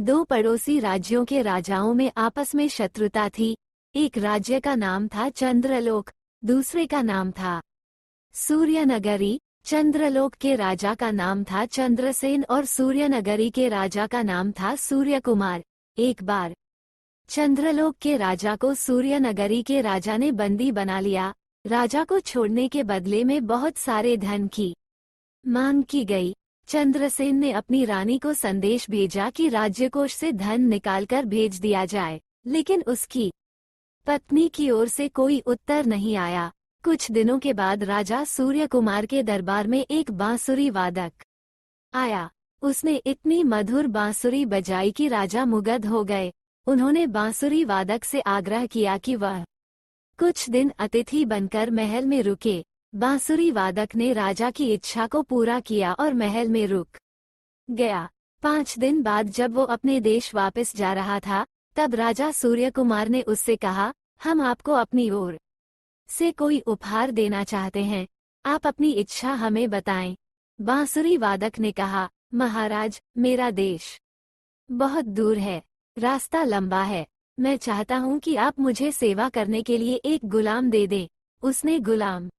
दो पड़ोसी राज्यों के राजाओं में आपस में शत्रुता थी। एक राज्य का नाम था चंद्रलोक, दूसरे का नाम था सूर्यनगरी। चंद्रलोक के राजा का नाम था चंद्रसेन और सूर्यनगरी के राजा का नाम था सूर्यकुमार। एक बार चंद्रलोक के राजा को सूर्यनगरी के राजा ने बंदी बना लिया। राजा को छोड़ने के बदले में बहुत सारे धन की मांग की गई। चंद्रसेन ने अपनी रानी को संदेश भेजा कि राज्यकोष से धन निकालकर भेज दिया जाए, लेकिन उसकी पत्नी की ओर से कोई उत्तर नहीं आया। कुछ दिनों के बाद राजा सूर्यकुमार के दरबार में एक बांसुरी वादक आया। उसने इतनी मधुर बांसुरी बजाई कि राजा मुग्ध हो गए। उन्होंने बांसुरी वादक से आग्रह किया कि वह कुछ दिन अतिथि बनकर महल में रुके। बांसुरी वादक ने राजा की इच्छा को पूरा किया और महल में रुक गया। 5 दिन बाद जब वो अपने देश वापस जा रहा था, तब राजा सूर्यकुमार ने उससे कहा, हम आपको अपनी ओर से कोई उपहार देना चाहते हैं, आप अपनी इच्छा हमें बताएं। बांसुरी वादक ने कहा, महाराज, मेरा देश बहुत दूर है, रास्ता लंबा है, मैं चाहता हूं कि आप मुझे सेवा करने के लिए एक गुलाम दे दें। उसने गुलाम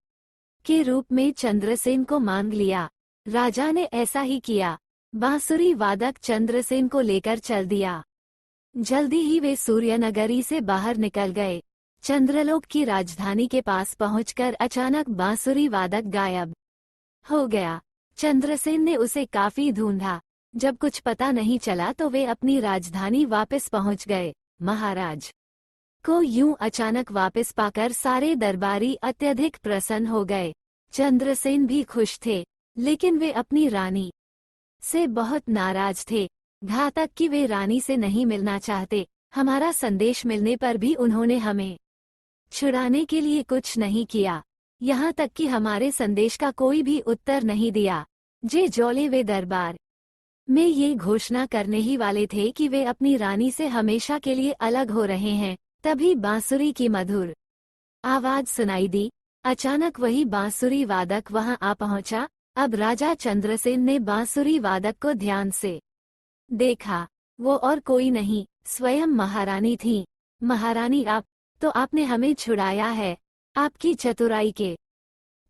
के रूप में चंद्रसेन को मांग लिया। राजा ने ऐसा ही किया। बांसुरी वादक चंद्रसेन को लेकर चल दिया। जल्दी ही वे सूर्यनगरी से बाहर निकल गए। चंद्रलोक की राजधानी के पास पहुंचकर अचानक बांसुरी वादक गायब हो गया। चंद्रसेन ने उसे काफी ढूंढा। जब कुछ पता नहीं चला तो वे अपनी राजधानी वापस पहुंच गए। महाराज को यूं अचानक वापस पाकर सारे दरबारी अत्यधिक प्रसन्न हो गए। चंद्रसेन भी खुश थे, लेकिन वे अपनी रानी से बहुत नाराज थे। घातक कि वे रानी से नहीं मिलना चाहते। हमारा संदेश मिलने पर भी उन्होंने हमें छुड़ाने के लिए कुछ नहीं किया, यहाँ तक कि हमारे संदेश का कोई भी उत्तर नहीं दिया। जे जोले वे दरबार में ये घोषणा करने ही वाले थे कि वे अपनी रानी से हमेशा के लिए अलग हो रहे हैं। तभी बांसुरी की मधुर आवाज सुनाई दी। अचानक वही बांसुरी वादक वहां आ पहुंचा। अब राजा चंद्रसेन ने बांसुरी वादक को ध्यान से देखा। वो और कोई नहीं, स्वयं महारानी थी। महारानी, आप तो आपने हमें छुड़ाया है। आपकी चतुराई के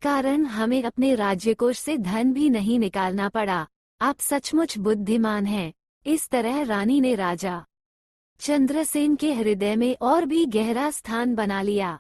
कारण हमें अपने राज्यकोष से धन भी नहीं निकालना पड़ा। आप सचमुच बुद्धिमान हैं। इस तरह रानी ने राजा चंद्रसेन के हृदय में और भी गहरा स्थान बना लिया।